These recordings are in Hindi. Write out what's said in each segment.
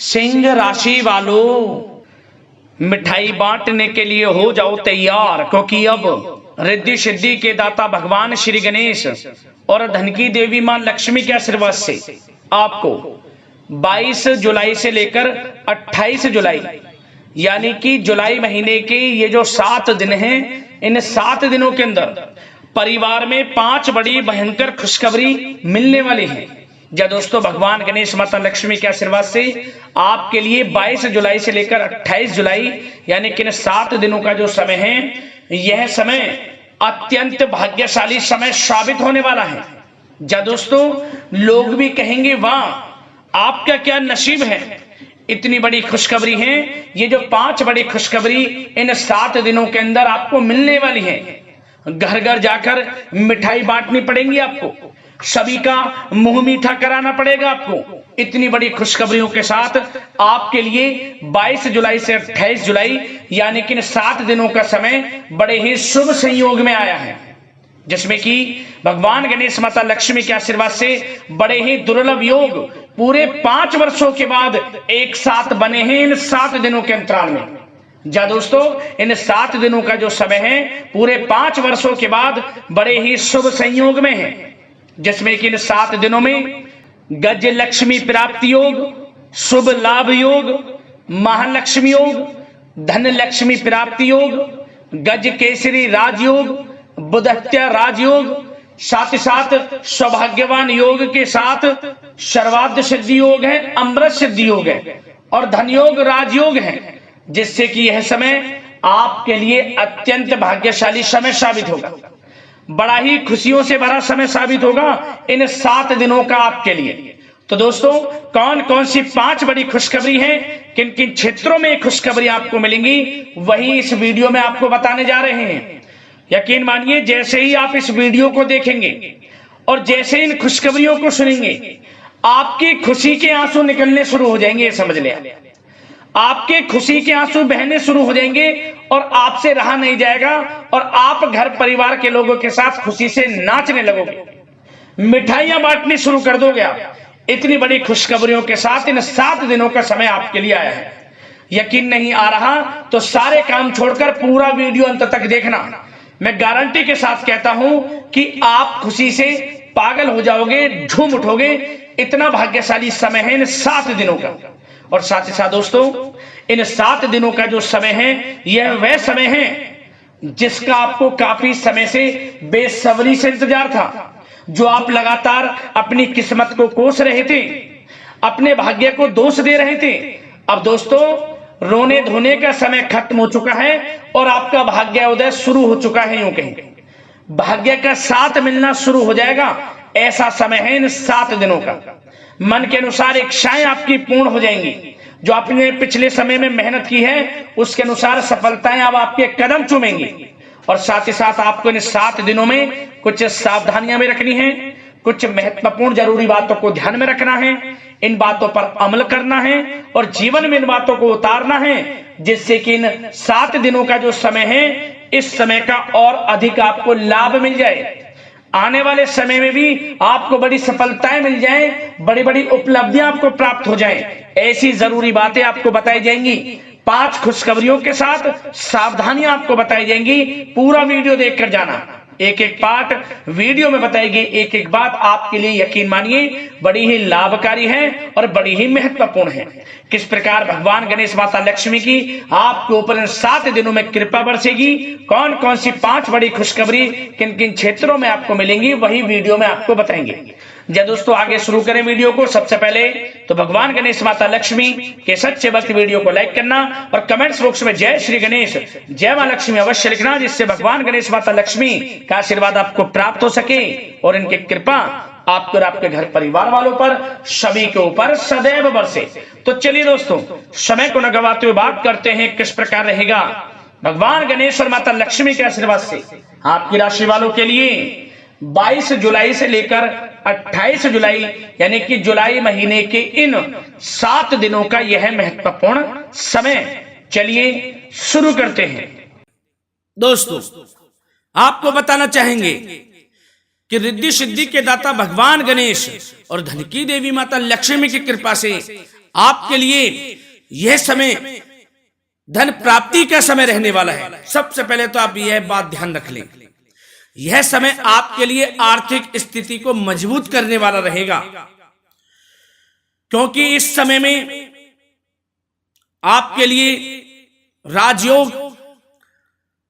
सिंह राशि वालों, मिठाई बांटने के लिए हो जाओ तैयार, क्योंकि अब रिद्धि सिद्धि के दाता भगवान श्री गणेश और धन की देवी मां लक्ष्मी के आशीर्वाद से आपको 22 जुलाई से लेकर 28 जुलाई यानी कि जुलाई महीने के ये जो 7 दिन हैं, इन 7 दिनों के अंदर परिवार में 5 बड़ी भयंकर खुशखबरी मिलने वाली है। या दोस्तों, भगवान गणेश माता लक्ष्मी के आशीर्वाद से आपके लिए 22 जुलाई से लेकर 28 जुलाई यानी कि 7 दिनों का जो समय है, यह समय अत्यंत भाग्यशाली समय साबित होने वाला है। या दोस्तों, लोग भी कहेंगे वाह, आपका क्या नसीब है, इतनी बड़ी खुशखबरी है। ये जो 5 बड़ी खुशखबरी इन 7 दिनों के अंदर आपको मिलने वाली है। घर घर जाकर मिठाई बांटनी पड़ेंगी आपको, सभी का मुंह मीठा कराना पड़ेगा आपको। इतनी बड़ी खुशखबरियों के साथ आपके लिए 22 जुलाई से 28 जुलाई यानी कि 7 दिनों का समय बड़े ही शुभ संयोग में आया है, जिसमें कि भगवान गणेश माता लक्ष्मी के आशीर्वाद से बड़े ही दुर्लभ योग पूरे 5 वर्षों के बाद एक साथ बने हैं इन 7 दिनों के अंतराल में। जा दोस्तों, इन 7 दिनों का जो समय है पूरे 5 वर्षों के बाद बड़े ही शुभ संयोग में है, जिसमें कि इन 7 दिनों में गज लक्ष्मी प्राप्ति योग, शुभ लाभ योग, महालक्ष्मी योग, धन लक्ष्मी प्राप्ति योग, गज केसरी राजयोग, बुधत्या राजयोग, साथ ही साथ सौभाग्यवान योग के साथ सर्वार्थ सिद्धि योग है, अमृत सिद्धि योग है और धन योग राजयोग है, जिससे कि यह समय आपके लिए अत्यंत भाग्यशाली समय साबित होगा। बड़ा ही खुशियों से भरा समय साबित होगा इन 7 दिनों का आपके लिए। तो दोस्तों, कौन कौन सी 5 बड़ी खुशखबरी है, किन किन क्षेत्रों में खुशखबरी आपको मिलेंगी, वही इस वीडियो में आपको बताने जा रहे हैं। यकीन मानिए, जैसे ही आप इस वीडियो को देखेंगे और जैसे इन खुशखबरियों को सुनेंगे, आपकी खुशी के आंसू निकलने शुरू हो जाएंगे। समझ लें, आपके खुशी के आंसू बहने शुरू हो जाएंगे और आपसे रहा नहीं जाएगा और आप घर परिवार के लोगों के साथ खुशी से नाचने लगोगे, मिठाइयां बांटनी शुरू कर दोगे आप। इतनी बड़ी खुशखबरियों के साथ इन 7 दिनों का समय आपके लिए आया है। यकीन नहीं आ रहा तो सारे काम छोड़कर पूरा वीडियो अंत तक देखना। मैं गारंटी के साथ कहता हूं कि आप खुशी से पागल हो जाओगे, झूम उठोगे। इतना भाग्यशाली समय है इन 7 दिनों का। और साथ ही साथ दोस्तों, इन 7 दिनों का जो समय है, यह वह समय है जिसका आपको काफी समय से बेसब्री से इंतजार था, जो आप लगातार अपनी किस्मत को कोस रहे थे, अपने भाग्य को दोष दे रहे थे। अब दोस्तों, रोने धोने का समय खत्म हो चुका है और आपका भाग्य उदय शुरू हो चुका है। यूं कहें, भाग्य का साथ मिलना शुरू हो जाएगा। ऐसा समय है इन 7 दिनों का। मन के अनुसार इच्छाएं आपकी पूर्ण हो जाएंगी। जो आपने पिछले समय में मेहनत की है, उसके अनुसार सफलताएं अब आपके कदम चूमेंगी। और साथ ही साथ आपको इन 7 दिनों में कुछ सावधानियां भी रखनी है, कुछ महत्वपूर्ण जरूरी बातों को ध्यान में रखना है, इन बातों पर अमल करना है और जीवन में इन बातों को उतारना है, जिससे कि इन 7 दिनों का जो समय है, इस समय का और अधिक आपको लाभ मिल जाए। आने वाले समय में भी आपको बड़ी सफलताएं मिल जाएं, बड़ी बड़ी उपलब्धियां आपको प्राप्त हो जाएं। ऐसी जरूरी बातें आपको बताई जाएंगी। 5 खुशखबरियों के साथ सावधानियां आपको बताई जाएंगी। पूरा वीडियो देखकर जाना, एक एक पार्ट वीडियो में बताएगी। एक एक बात आपके लिए यकीन मानिए बड़ी ही लाभकारी है और बड़ी ही महत्वपूर्ण है। किस प्रकार भगवान गणेश माता लक्ष्मी की आपके ऊपर इन 7 दिनों में कृपा बरसेगी, कौन कौन सी 5 बड़ी खुशखबरी किन किन क्षेत्रों में आपको मिलेंगी, वही वीडियो में आपको बताएंगे। जय दोस्तों, आगे शुरू करें वीडियो को। सबसे पहले तो भगवान गणेश माता लक्ष्मी के सच्चे भक्त वीडियो को लाइक करना और कमेंट्स बॉक्स में जय श्री गणेश, जय मां लक्ष्मी अवश्य लिखना, जिससे भगवान गणेश माता लक्ष्मी का आशीर्वाद आपको प्राप्त हो सके और इनकी कृपा आपको और आपके घर परिवार वालों पर, सभी के ऊपर सदैव बरसे। तो चलिए दोस्तों, समय को न गवाते हुए बात करते हैं किस प्रकार रहेगा भगवान गणेश और माता लक्ष्मी के आशीर्वाद से आपकी राशि वालों के लिए 22 जुलाई से लेकर 28 जुलाई यानी कि जुलाई महीने के इन 7 दिनों का यह महत्वपूर्ण समय। चलिए शुरू करते हैं। दोस्तों, आपको बताना चाहेंगे कि रिद्धि सिद्धि के दाता भगवान गणेश और धन की देवी माता लक्ष्मी की कृपा से आपके लिए यह समय धन प्राप्ति का समय रहने वाला है। सबसे पहले तो आप यह बात ध्यान रख लें, यह समय आपके लिए आर्थिक स्थिति को मजबूत करने वाला रहेगा, क्योंकि इस समय में आपके लिए राजयोग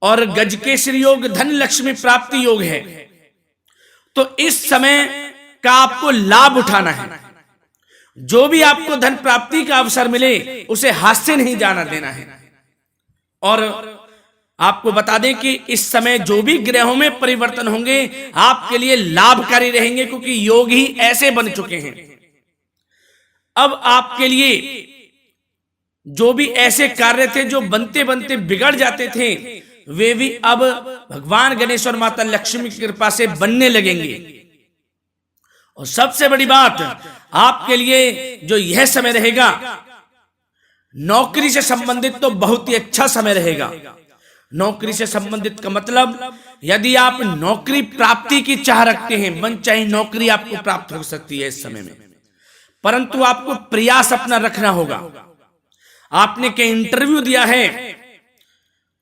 और गजकेसरी योग, धन लक्ष्मी प्राप्ति योग है। तो इस समय का आपको लाभ उठाना है। जो भी आपको धन प्राप्ति का अवसर मिले उसे हाथ से नहीं जाना देना है। और आपको बता दें कि इस समय जो भी ग्रहों में परिवर्तन होंगे आपके लिए लाभकारी रहेंगे, क्योंकि योग ही ऐसे बन चुके हैं। अब आपके लिए जो भी ऐसे कार्य थे जो बनते बनते बिगड़ जाते थे, वे भी अब भगवान गणेश और माता लक्ष्मी की कृपा से बनने लगेंगे। और सबसे बड़ी बात, आपके लिए जो यह समय रहेगा, नौकरी से संबंधित तो बहुत ही अच्छा समय रहेगा। नौकरी से संबंधित का मतलब, यदि आप नौकरी प्राप्ति की चाह रखते हैं, मन चाहे नौकरी आपको प्राप्त हो सकती है इस समय में, परंतु आपको प्रयास अपना रखना होगा। आपने कहीं इंटरव्यू दिया है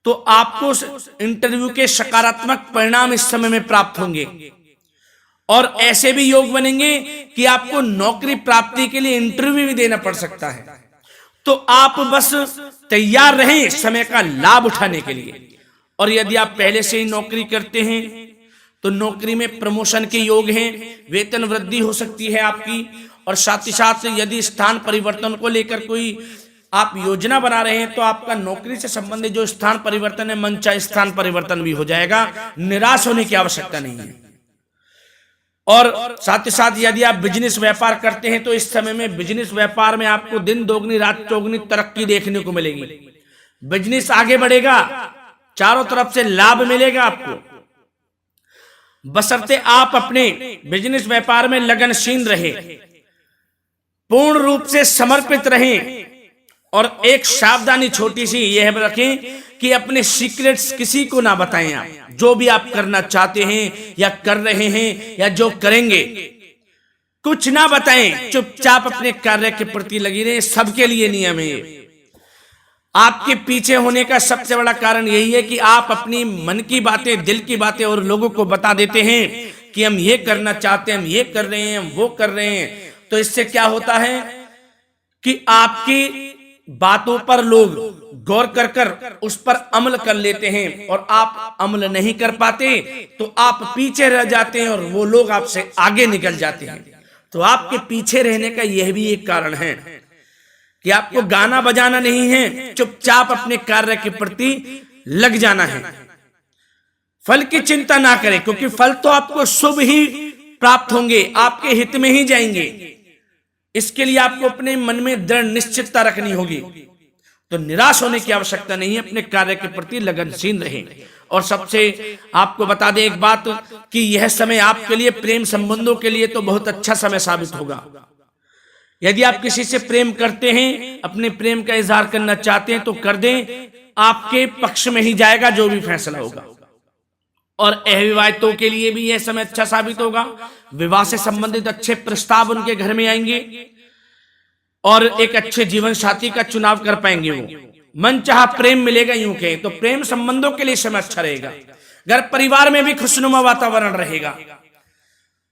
तो आपको इंटरव्यू के सकारात्मक परिणाम इस समय में प्राप्त होंगे। और ऐसे भी योग बनेंगे कि आपको नौकरी प्राप्ति के लिए इंटरव्यू भी देना पड़ सकता है। तो आप बस तैयार रहें समय का लाभ उठाने के लिए। और यदि आप पहले से ही नौकरी करते हैं तो नौकरी में प्रमोशन के योग हैं, वेतन वृद्धि हो सकती है आपकी। और साथ ही साथ यदि स्थान परिवर्तन को लेकर कोई आप योजना बना रहे हैं तो आपका नौकरी से संबंधित जो स्थान परिवर्तन है, मन चाहे स्थान परिवर्तन भी हो जाएगा। निराश होने की आवश्यकता नहीं है। और साथ ही साथ यदि आप बिजनेस व्यापार करते हैं तो इस समय में बिजनेस व्यापार में आपको दिन दोगुनी रात चौगुनी तरक्की देखने को मिलेगी। बिजनेस आगे बढ़ेगा, चारों तरफ से लाभ मिलेगा आपको, बशर्ते आप अपने बिजनेस व्यापार में लगनशील रहे, पूर्ण रूप से समर्पित रहें। और एक सावधानी छोटी सी यह रखें कि अपने सीक्रेट्स किसी को ना बताएं। आप जो भी आप करना चाहते हैं या कर रहे हैं या जो करेंगे, कुछ ना बताएं, चुपचाप अपने कार्य के प्रति लगी रहे। सबके लिए नियम है ये। आपके पीछे होने का सबसे बड़ा कारण यही है कि आप अपनी मन की बातें, दिल की बातें और लोगों को बता देते हैं कि हम ये करना चाहते हैं, हम ये कर रहे हैं, हम वो कर रहे हैं। तो इससे क्या होता है कि आपकी बातों पर लोग गौर कर कर उस पर अमल कर लेते हैं, और आप अमल नहीं कर पाते तो आप पीछे रह जाते हैं और वो लोग आपसे आगे निकल जाते हैं। तो आपके पीछे रहने का यह भी एक कारण है कि आपको गाना बजाना नहीं है, चुपचाप अपने कार्य के प्रति लग जाना है। फल की चिंता ना करें, क्योंकि फल तो आपको शुभ ही प्राप्त होंगे, आपके हित में ही जाएंगे। इसके लिए आपको अपने मन में दृढ़ निश्चितता रखनी होगी। तो निराश होने की आवश्यकता नहीं है, अपने कार्य के प्रति लगनशील रहें। और सबसे आपको बता दें एक बात कि यह समय आपके लिए प्रेम संबंधों के लिए तो बहुत अच्छा समय साबित होगा। यदि आप किसी से प्रेम करते हैं, अपने प्रेम का इजहार करना चाहते हैं तो कर दें, आपके पक्ष में ही जाएगा जो भी फैसला होगा। और अविवाहितों के लिए भी यह समय अच्छा साबित होगा। विवाह से संबंधित अच्छे प्रस्ताव उनके घर में आएंगे और एक अच्छे जीवन साथी का चुनाव कर पाएंगे। वो मन चाहा प्रेम मिलेगा, यूं कहें तो प्रेम संबंधों के लिए समय अच्छा रहेगा। घर परिवार में भी खुशनुमा वातावरण रहेगा।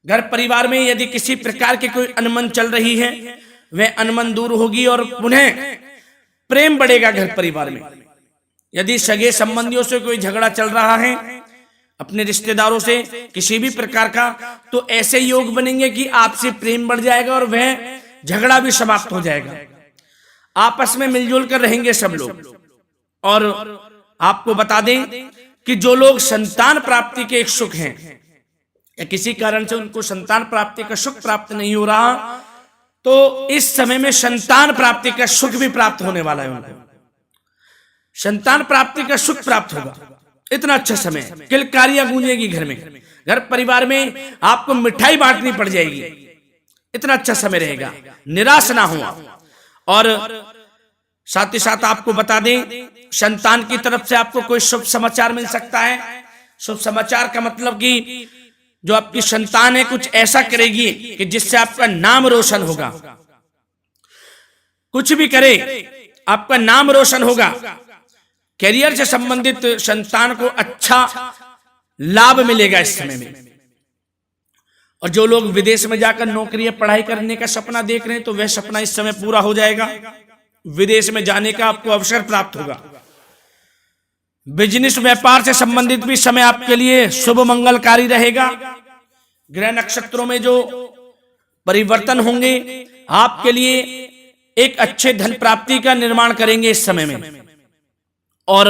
घर परिवार में यदि किसी प्रकार की कोई अनमन चल रही है, वह अनमन दूर होगी और पुनः प्रेम बढ़ेगा घर परिवार में। यदि सगे संबंधियों से कोई झगड़ा चल रहा है, अपने रिश्तेदारों से किसी भी प्रकार का, तो ऐसे योग बनेंगे कि आपसे प्रेम बढ़ जाएगा और वह झगड़ा भी समाप्त हो जाएगा। आपस में मिलजुल कर रहेंगे सब लोग। और आपको बता दें कि जो लोग संतान प्राप्ति के इच्छुक हैं या किसी कारण से उनको संतान प्राप्ति का सुख प्राप्त नहीं हो रहा, तो इस समय में संतान प्राप्ति का सुख भी प्राप्त होने वाला है। उनको संतान प्राप्ति का सुख प्राप्त होगा। इतना अच्छा समय, किलकारियां गूंजेगी घर में, घर परिवार में आपको मिठाई बांटनी पड़ जाएगी। इतना अच्छा समय रहेगा, निराश ना हो। और साथ ही साथ आपको बता दें, संतान की तरफ से आपको कोई शुभ समाचार मिल सकता है। शुभ समाचार का मतलब कि जो आपकी संतान है कुछ ऐसा करेगी कि जिससे आपका नाम रोशन होगा। कुछ भी करे आपका नाम रोशन होगा। करियर से संबंधित संतान को अच्छा लाभ मिलेगा इस समय में। और जो लोग विदेश में जाकर नौकरी या पढ़ाई करने का सपना देख रहे हैं तो वह सपना इस समय पूरा हो जाएगा। विदेश में जाने का आपको अवसर प्राप्त होगा। बिजनेस व्यापार से संबंधित भी समय आपके लिए शुभ मंगलकारी रहेगा। ग्रह नक्षत्रों में जो परिवर्तन होंगे आपके लिए एक अच्छे धन प्राप्ति का निर्माण करेंगे इस समय में। और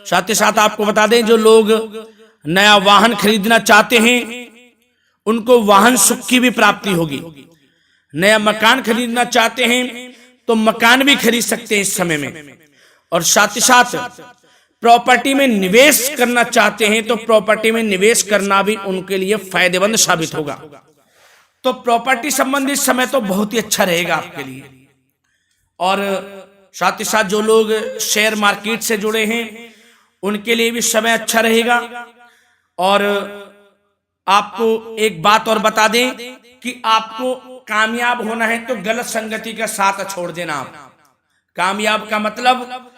साथ ही साथ आपको बता दें, जो लोग नया वाहन खरीदना चाहते हैं उनको वाहन सुख की भी प्राप्ति होगी। नया मकान खरीदना चाहते हैं तो मकान भी खरीद सकते हैं इस समय में। और साथ ही साथ प्रॉपर्टी में निवेश करना चाहते हैं तो प्रॉपर्टी में निवेश करना भी उनके लिए फायदेमंद साबित होगा। तो प्रॉपर्टी संबंधित समय तो बहुत ही अच्छा रहेगा आपके लिए। और साथ ही साथ जो लोग शेयर मार्केट से जुड़े हैं उनके लिए भी समय अच्छा रहेगा। और आपको एक बात और बता दें कि आपको कामयाब होना है तो गलत संगति का साथ छोड़ देना। आप कामयाब का मतलब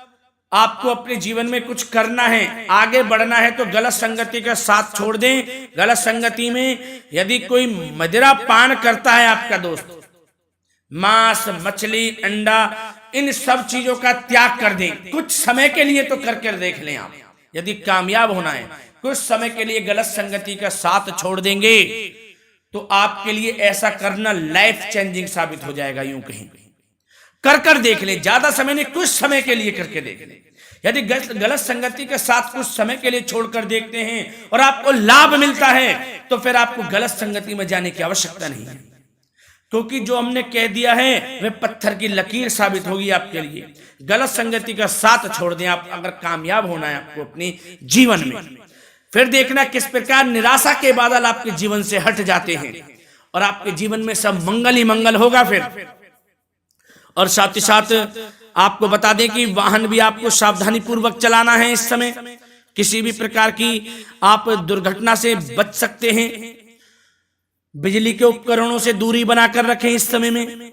आपको अपने जीवन में कुछ करना है, आगे बढ़ना है तो गलत संगति का साथ छोड़ दें। गलत संगति में यदि कोई मदिरा पान करता है आपका दोस्त, मांस मछली अंडा इन सब चीजों का त्याग कर दें। कुछ समय के लिए तो करके देख लें आप। यदि कामयाब होना है कुछ समय के लिए गलत संगति का साथ छोड़ देंगे तो आपके लिए ऐसा करना लाइफ चेंजिंग साबित हो जाएगा। यूं कहीं कर देख ले, ज्यादा समय नहीं, कुछ समय के लिए करके देख ले। यदि गलत संगति के साथ कुछ समय के लिए छोड़कर देखते हैं और आपको लाभ मिलता है तो फिर आपको गलत संगति में जाने की आवश्यकता नहीं है, क्योंकि जो हमने कह दिया है वह पत्थर की लकीर साबित होगी आपके लिए। गलत संगति का साथ छोड़ दें आप अगर कामयाब होना है आपको अपने जीवन में। फिर देखना किस प्रकार निराशा के बादल आपके जीवन से हट जाते हैं और आपके जीवन में सब मंगल ही मंगल होगा फिर। और साथ ही साथ आपको बता दें कि वाहन भी आपको सावधानी पूर्वक चलाना है इस समय। किसी भी प्रकार की आप दुर्घटना से बच सकते हैं। बिजली के उपकरणों से दूरी बनाकर रखें इस समय में,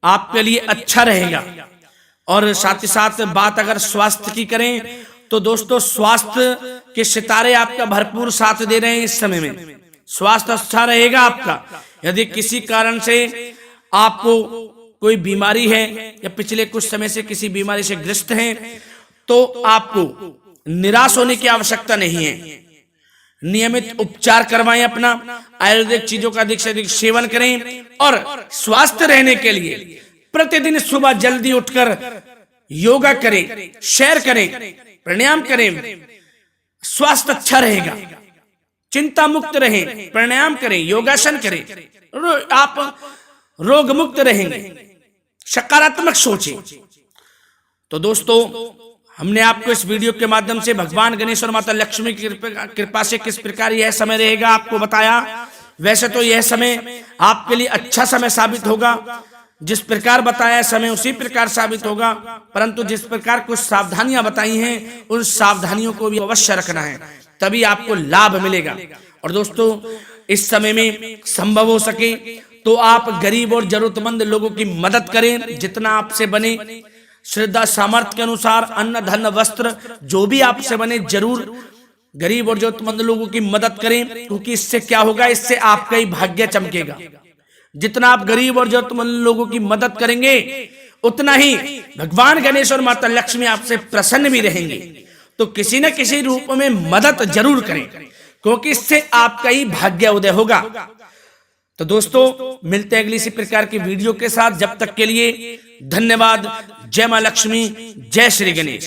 आपके लिए अच्छा रहेगा। और साथ ही साथ बात अगर स्वास्थ्य की करें तो दोस्तों स्वास्थ्य के सितारे आपका भरपूर साथ दे रहे हैं इस समय में। स्वास्थ्य अच्छा रहेगा आपका। यदि किसी कारण से आपको कोई बीमारी है या पिछले कुछ समय से किसी बीमारी से ग्रस्त हैं तो आपको निराश होने की आवश्यकता नहीं है। नियमित उपचार करवाएं, अपना आयुर्वेदिक चीजों का अधिक से अधिक सेवन करें। और स्वस्थ रहने के लिए प्रतिदिन सुबह जल्दी उठकर योगा करें, सैर करें, प्राणायाम करें। स्वास्थ्य अच्छा रहेगा, चिंता मुक्त रहें, प्राणायाम करें, योगासन करें, आप रोग मुक्त रहेंगे। सकारात्मक सोचें। तो दोस्तों हमने आपको इस वीडियो के माध्यम से भगवान गणेश और माता लक्ष्मी की कृपा से किस प्रकार यह समय रहेगा आपको बताया। वैसे तो यह समय आपके लिए अच्छा समय साबित होगा, जिस प्रकार बताया समय उसी प्रकार साबित होगा, परंतु जिस प्रकार कुछ सावधानियां बताई हैं उन सावधानियों को भी अवश्य रखना है, तभी आपको लाभ मिलेगा। और दोस्तों इस समय में संभव हो सके तो आप गरीब और जरूरतमंद लोगों की मदद करें, जितना आपसे बने। श्रद्धा सामर्थ्य के अनुसार अन्न धन वस्त्र जो भी आपसे बने जरूर गरीब और जरूरतमंद लोगों की मदद करें, क्योंकि इससे क्या होगा, इससे आपका ही भाग्य चमकेगा। जितना आप गरीब और जरूरतमंद लोगों की मदद करेंगे उतना ही भगवान गणेश और माता लक्ष्मी आपसे प्रसन्न भी रहेंगे। तो किसी न किसी रूप में मदद जरूर करें, क्योंकि इससे आपका ही भाग्य उदय होगा। तो दोस्तों मिलते हैं अगली इसी प्रकार की वीडियो के साथ। जब तक के लिए धन्यवाद। जय मां लक्ष्मी, जय श्री गणेश।